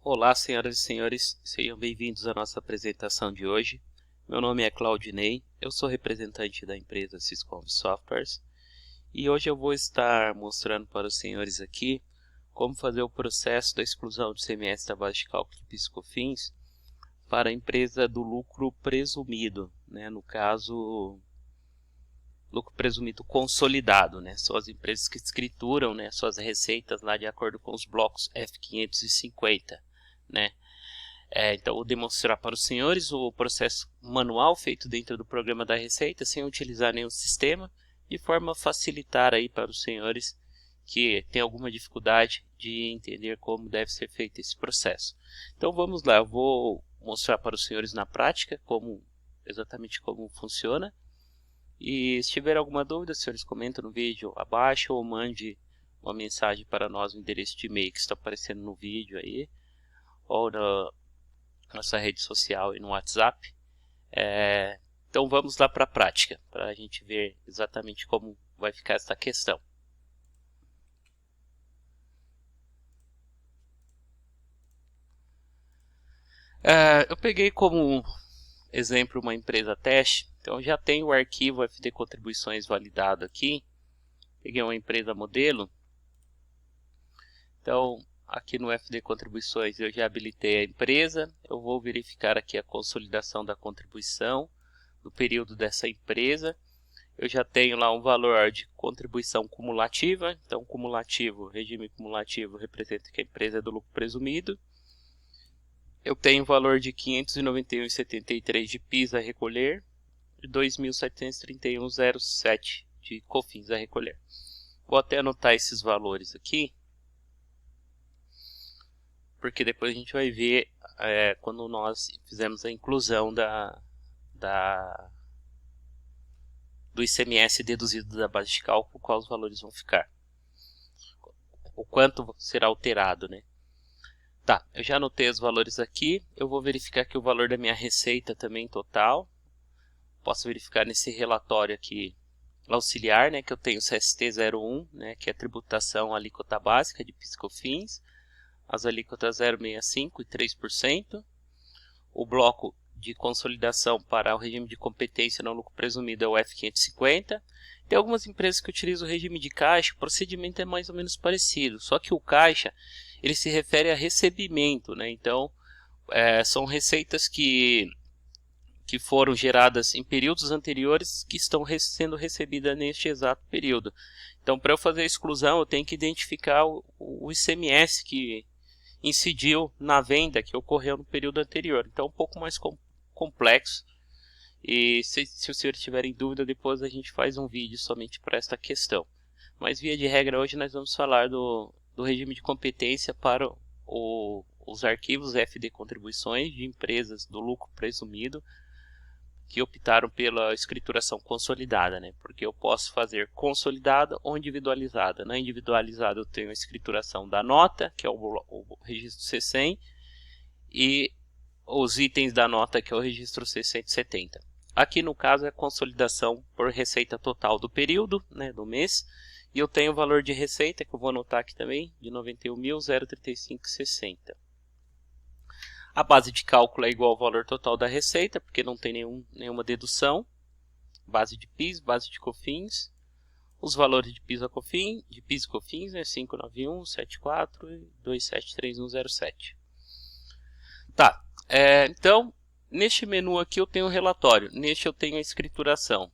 Olá, senhoras e senhores, sejam bem-vindos à nossa apresentação de hoje. Meu nome é Claudinei, eu sou representante da empresa Syscom Softwares e hoje eu vou estar mostrando para os senhores aqui como fazer o processo da exclusão do ICMS da base de cálculo de PIS e COFINS para a empresa do lucro presumido, no caso, lucro presumido consolidado, São as empresas que escrituram, suas receitas lá de acordo com os blocos F550, então, vou demonstrar para os senhores o processo manual feito dentro do programa da Receita, sem utilizar nenhum sistema, de forma a facilitar aí para os senhores que têm alguma dificuldade de entender como deve ser feito esse processo. Então, vamos lá, eu vou mostrar para os senhores na prática exatamente como funciona. E se tiver alguma dúvida, os senhores comentam no vídeo abaixo ou mande uma mensagem para nós no endereço de e-mail que está aparecendo no vídeo aí, ou na nossa rede social e no WhatsApp. Então vamos lá para a prática, para a gente ver exatamente como vai ficar essa questão. Eu peguei como exemplo uma empresa teste, então já tenho o arquivo FD Contribuições validado aqui. Peguei uma empresa modelo, então aqui no FD Contribuições eu já habilitei a empresa, eu vou verificar aqui a consolidação da contribuição do período dessa empresa. Eu já tenho lá um valor de contribuição cumulativa, então regime cumulativo representa que a empresa é do lucro presumido. Eu tenho um valor de R$ 591,73 de PIS a recolher e R$ 2.731,07 de COFINS a recolher. Vou até anotar esses valores aqui, porque depois a gente vai ver quando nós fizemos a inclusão do ICMS deduzido da base de cálculo, quais os valores vão ficar, o quanto será alterado, Tá, eu já anotei os valores aqui, eu vou verificar aqui o valor da minha receita também total. Posso verificar nesse relatório aqui auxiliar, que eu tenho o CST01, que é a tributação alíquota básica de PIS e COFINS, as alíquotas 0,65% e 3%, o bloco de consolidação para o regime de competência no lucro presumido é o F550. Tem algumas empresas que utilizam o regime de caixa, o procedimento é mais ou menos parecido, só que o caixa ele se refere a recebimento, então são receitas que foram geradas em períodos anteriores que estão sendo recebidas neste exato período. Então, para eu fazer a exclusão, eu tenho que identificar o ICMS que incidiu na venda que ocorreu no período anterior. Então, um pouco mais complexo. E se os senhores tiverem dúvida, depois a gente faz um vídeo somente para esta questão. Mas, via de regra, hoje nós vamos falar do regime de competência para os arquivos FD Contribuições de empresas do lucro presumido que optaram pela escrituração consolidada, porque eu posso fazer consolidada ou individualizada. Na individualizada eu tenho a escrituração da nota, que é o registro C100, e os itens da nota, que é o registro C170. Aqui no caso é a consolidação por receita total do período, do mês, e eu tenho o valor de receita, que eu vou anotar aqui também, de R$ 91.035,60. A base de cálculo é igual ao valor total da receita, porque não tem nenhuma dedução. Base de PIS, base de COFINS. Os valores de PIS e COFINS, 591, 74 e 273107. Tá, então, neste menu aqui eu tenho o relatório. Neste eu tenho a escrituração,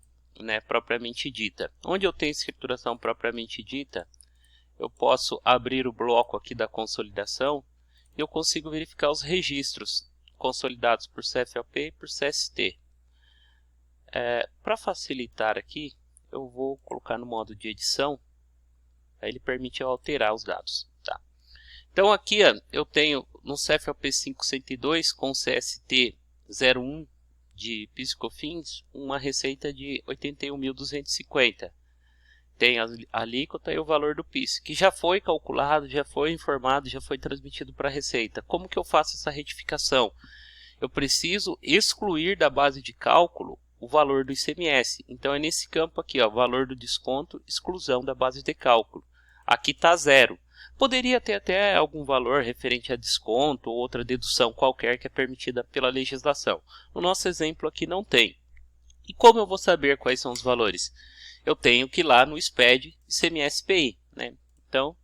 propriamente dita. Onde eu tenho a escrituração propriamente dita, eu posso abrir o bloco aqui da consolidação. Eu consigo verificar os registros consolidados por CFLP e por CST. Para facilitar aqui, eu vou colocar no modo de edição, aí ele permite eu alterar os dados. Tá. Então aqui eu tenho no CFLP 502 com CST 01 de PIS e COFINS uma receita de 81.250. Tem a alíquota e o valor do PIS, que já foi calculado, já foi informado, já foi transmitido para a Receita. Como que eu faço essa retificação? Eu preciso excluir da base de cálculo o valor do ICMS. Então é nesse campo aqui, valor do desconto, exclusão da base de cálculo. Aqui está 0. Poderia ter até algum valor referente a desconto ou outra dedução qualquer que é permitida pela legislação. No nosso exemplo aqui não tem. E como eu vou saber quais são os valores? Eu tenho que ir lá no SPED ICMS-PI, né? Então,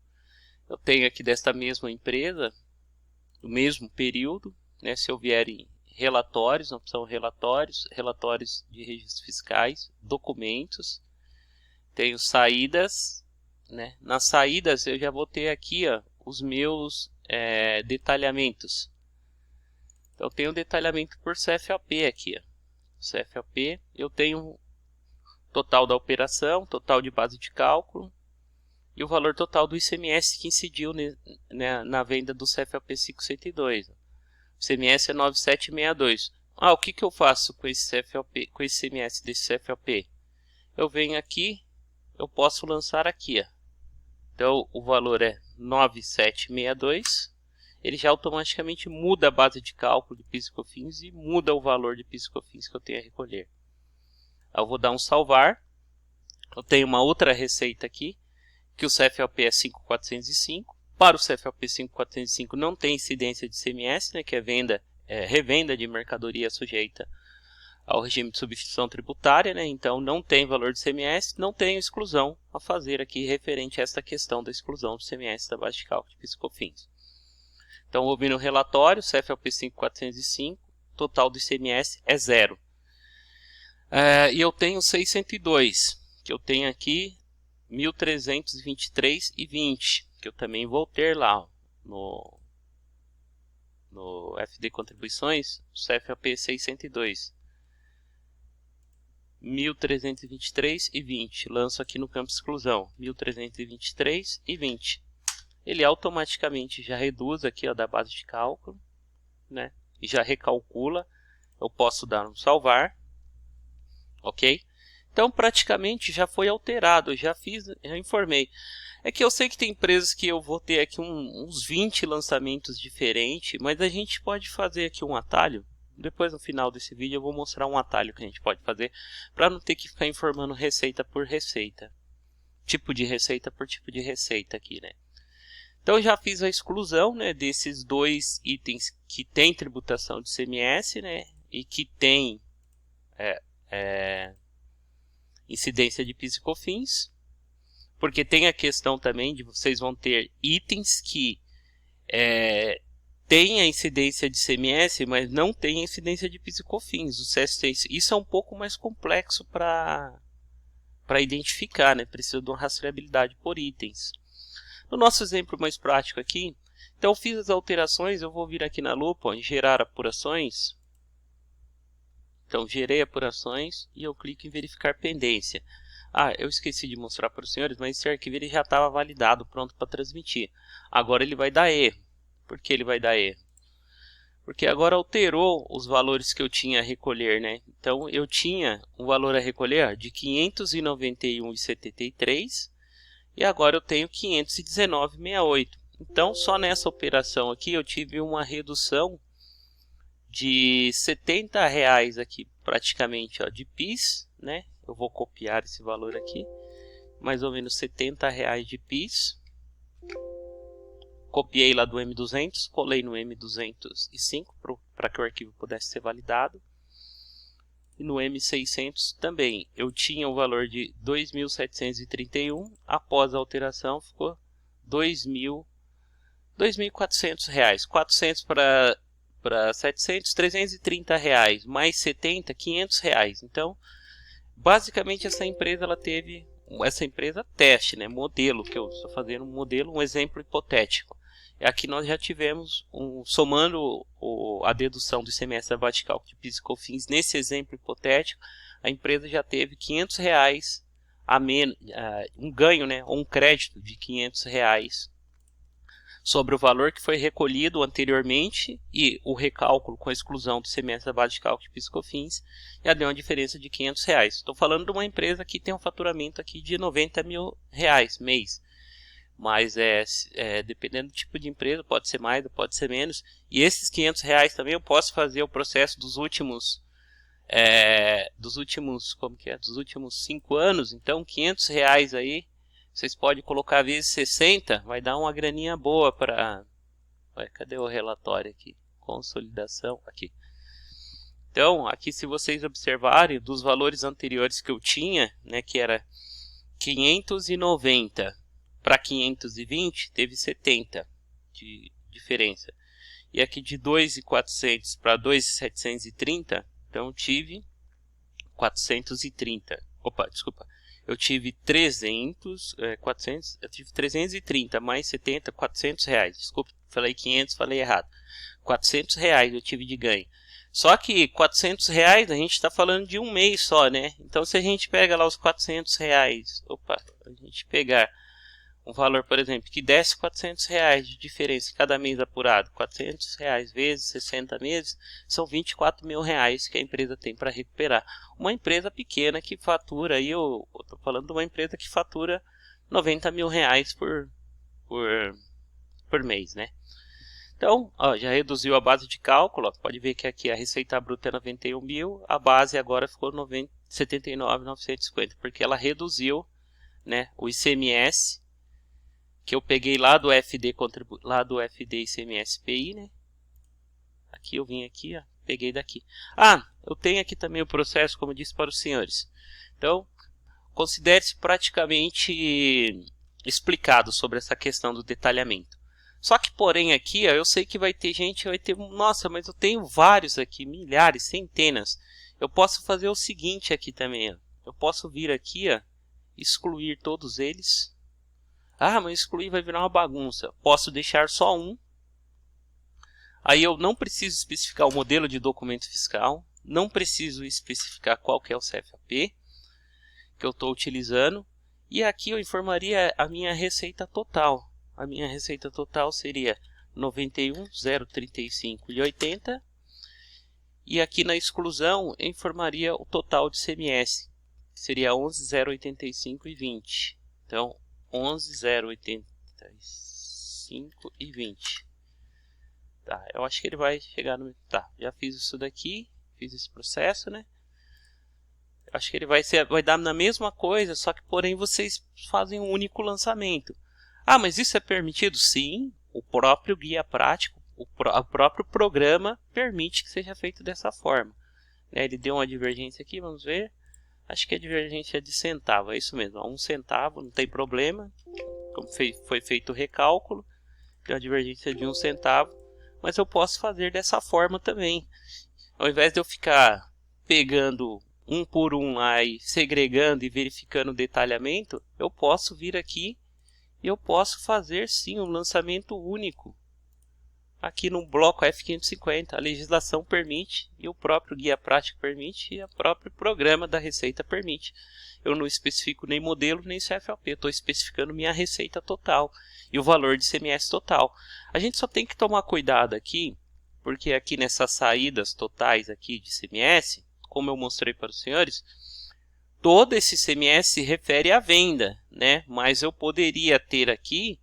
eu tenho aqui desta mesma empresa, no mesmo período, né? Se eu vier em relatórios, na opção relatórios, relatórios de registros fiscais, documentos, tenho saídas, né? Nas saídas eu já vou ter aqui, ó, os meus detalhamentos. Então, eu tenho um detalhamento por CFOP aqui, ó. CFOP, eu tenho total da operação, total de base de cálculo e o valor total do ICMS que incidiu na venda do CFOP 502. O ICMS é 9762. O que eu faço com esse CFOP, com esse ICMS desse CFOP? Eu venho aqui, eu posso lançar aqui, ó. Então o valor é 9762. Ele já automaticamente muda a base de cálculo de PIS e COFINS e muda o valor de PIS e COFINS que eu tenho a recolher. Eu vou dar um salvar. Eu tenho uma outra receita aqui, que o CFOP é 5.405. Para o CFOP 5.405 não tem incidência de ICMS, né, que é revenda de mercadoria sujeita ao regime de substituição tributária, né, então não tem valor de ICMS, não tenho exclusão a fazer aqui referente a esta questão da exclusão do ICMS da base de cálculo de PIS e COFINS. Então, vou vir no relatório, CFOP 5.405, total do ICMS é 0. E eu tenho 602, que eu tenho aqui 1.323,20, que eu também vou ter lá no FD Contribuições, CFOP 602. 1.323,20, lanço aqui no campo de exclusão, 1.323,20. Ele automaticamente já reduz aqui, ó, da base de cálculo, né? E já recalcula. Eu posso dar um salvar, ok? Então praticamente já foi alterado, eu já informei. É que eu sei que tem empresas que eu vou ter aqui uns 20 lançamentos diferentes, mas a gente pode fazer aqui um atalho. Depois no final desse vídeo eu vou mostrar um atalho que a gente pode fazer para não ter que ficar informando receita por receita, tipo de receita por tipo de receita aqui, né? Então, eu já fiz a exclusão, né, desses dois itens que tem tributação de ICMS, né, e que tem incidência de PIS e COFINS, porque tem a questão também de vocês vão ter itens que têm a incidência de ICMS, mas não tem a incidência de PIS e COFINS. O CST, isso é um pouco mais complexo para identificar, né, precisa de uma rastreabilidade por itens. No nosso exemplo mais prático aqui, então eu fiz as alterações, eu vou vir aqui na lupa, ó, em gerar apurações. Então gerei apurações e eu clico em verificar pendência. Eu esqueci de mostrar para os senhores, mas esse arquivo ele já estava validado, pronto para transmitir. Agora ele vai dar erro. Por que ele vai dar erro? Porque agora alterou os valores que eu tinha a recolher, né? Então eu tinha um valor a recolher de 591,73 e agora eu tenho 519,68. Então, só nessa operação aqui eu tive uma redução de R$70 aqui, praticamente, ó, de PIS, né? Eu vou copiar esse valor aqui, mais ou menos R$70 de PIS. Copiei lá do M200, colei no M205 para que o arquivo pudesse ser validado. E no M600 também, eu tinha o valor de 2.731, após a alteração ficou R$2.400, 400 para 700, R$330, mais 70, R$500. Então, basicamente essa empresa ela teve, essa empresa teste, né, modelo, que eu estou fazendo um modelo, um exemplo hipotético. Aqui nós já tivemos, somando a dedução do ICMS da base de cálculo de PIS e COFINS, nesse exemplo hipotético, a empresa já teve R$500 a menos, um ganho, né, ou um crédito de R$500 sobre o valor que foi recolhido anteriormente e o recálculo com a exclusão do ICMS da base de cálculo de PIS e COFINS, já deu uma diferença de R$500. Estou falando de uma empresa que tem um faturamento aqui de R$90 mil mês. Mas dependendo do tipo de empresa, pode ser mais, pode ser menos. E esses R$500 também eu posso fazer o processo dos últimos 5 anos. Então R$500 aí Vocês podem colocar vezes 60, vai dar uma graninha boa para... Cadê o relatório aqui? Consolidação, aqui. Então, aqui se vocês observarem, dos valores anteriores que eu tinha, né, que era 590 para 520, teve 70 de diferença. E aqui de 2.400 para 2.730, então eu tive 430. Opa, desculpa. Eu tive 400, eu tive 330 mais 70, 400 reais. Desculpa, falei 500, falei errado. 400 reais eu tive de ganho. Só que 400 reais a gente está falando de um mês só, né? Então se a gente pega lá os 400 reais, opa, a gente pegar um valor, por exemplo, que desse 400 reais de diferença cada mês apurado, 400 reais vezes 60 meses, são 24 mil reais que a empresa tem para recuperar. Uma empresa pequena que fatura, aí eu estou falando de uma empresa que fatura 90 mil reais por mês, né? Então, ó, já reduziu a base de cálculo, ó, pode ver que aqui a receita bruta é 91 mil, a base agora ficou 79.950, porque ela reduziu, né, o ICMS, que eu peguei lá do FD ICMS PI, né? Aqui eu vim aqui, ó, peguei daqui. Ah, eu tenho aqui também o processo, como eu disse para os senhores. Então, considere-se praticamente explicado sobre essa questão do detalhamento. Só que, porém, aqui, ó, eu sei que vai ter gente, vai ter, nossa, mas eu tenho vários aqui, milhares, centenas. Eu posso fazer o seguinte aqui também, ó. Eu posso vir aqui, ó, excluir todos eles. Ah, mas excluir vai virar uma bagunça. Posso deixar só um. Aí eu não preciso especificar o modelo de documento fiscal. Não preciso especificar qual que é o CFAP que eu estou utilizando. E aqui eu informaria a minha receita total. A minha receita total seria 91.035,80. E aqui na exclusão eu informaria o total de CMS, que seria 11.085,20. Então, 11.085,20. Tá, eu acho que ele vai chegar no... Tá, já fiz isso daqui, fiz esse processo, né? Acho que ele vai dar na mesma coisa, só que porém vocês fazem um único lançamento. Ah, mas isso é permitido? Sim, o próprio guia prático, o próprio programa permite que seja feito dessa forma. Né? Ele deu uma divergência aqui, vamos ver. Acho que a divergência é de centavo, é isso mesmo, 1 centavo, não tem problema. Como foi feito o recálculo, tem uma divergência de 1 centavo, mas eu posso fazer dessa forma também. Ao invés de eu ficar pegando um por um lá e segregando e verificando o detalhamento, eu posso vir aqui e eu posso fazer sim um lançamento único. Aqui no bloco F550, a legislação permite, e o próprio guia prático permite, e o próprio programa da Receita permite. Eu não especifico nem modelo, nem CFLP, estou especificando minha receita total e o valor de ICMS total. A gente só tem que tomar cuidado aqui, porque aqui nessas saídas totais aqui de ICMS, como eu mostrei para os senhores, todo esse ICMS se refere à venda, né? Mas eu poderia ter aqui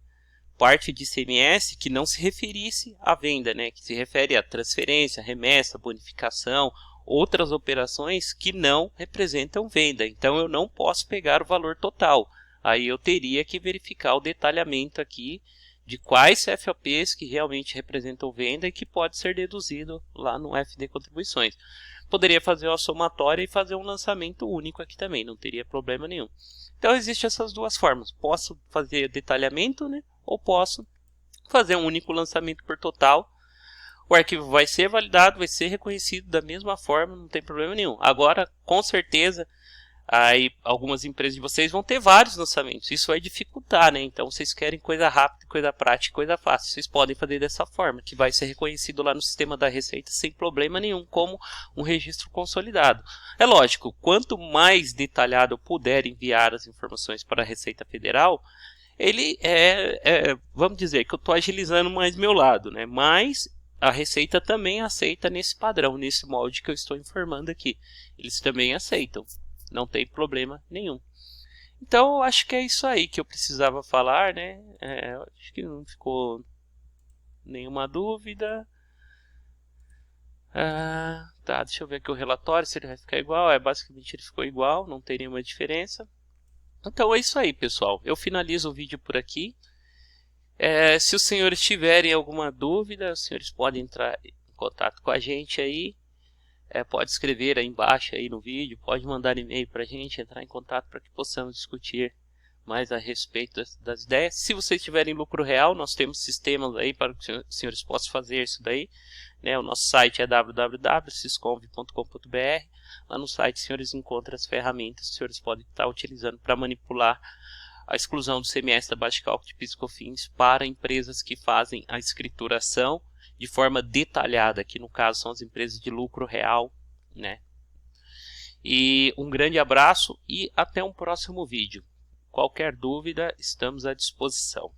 parte de ICMS que não se referisse à venda, né? Que se refere à transferência, remessa, bonificação, outras operações que não representam venda. Então eu não posso pegar o valor total. Aí eu teria que verificar o detalhamento aqui de quais CFOPs que realmente representam venda e que pode ser deduzido lá no FD Contribuições. Poderia fazer uma somatória e fazer um lançamento único aqui também, não teria problema nenhum. Então existem essas duas formas. Posso fazer detalhamento, né? Ou posso fazer um único lançamento por total. O arquivo vai ser validado, vai ser reconhecido da mesma forma, não tem problema nenhum. Agora, com certeza, aí algumas empresas de vocês vão ter vários lançamentos. Isso vai dificultar, né? Então, vocês querem coisa rápida, coisa prática, coisa fácil. Vocês podem fazer dessa forma, que vai ser reconhecido lá no sistema da Receita sem problema nenhum, como um registro consolidado. É lógico, quanto mais detalhado eu puder enviar as informações para a Receita Federal, ele vamos dizer que eu estou agilizando mais meu lado, né? Mas a Receita também aceita nesse padrão, nesse molde que eu estou informando aqui. Eles também aceitam, não tem problema nenhum. Então, eu acho que é isso aí que eu precisava falar, né? Acho que não ficou nenhuma dúvida. Tá, deixa eu ver aqui o relatório, se ele vai ficar igual. Basicamente ele ficou igual, não tem nenhuma diferença. Então é isso aí, pessoal. Eu finalizo o vídeo por aqui. Se os senhores tiverem alguma dúvida, os senhores podem entrar em contato com a gente aí. Pode escrever aí embaixo aí no vídeo, pode mandar e-mail para a gente, entrar em contato para que possamos discutir mais a respeito das ideias. Se vocês tiverem lucro real, nós temos sistemas aí para que os senhores possam fazer isso daí. O nosso site é www.sysconv.com.br. Lá no site os senhores encontram as ferramentas que os senhores podem estar utilizando para manipular a exclusão do CMS da base de cálculo de PIS e COFINS para empresas que fazem a escrituração de forma detalhada, que no caso são as empresas de lucro real, E um grande abraço e até um próximo vídeo. Qualquer dúvida, estamos à disposição.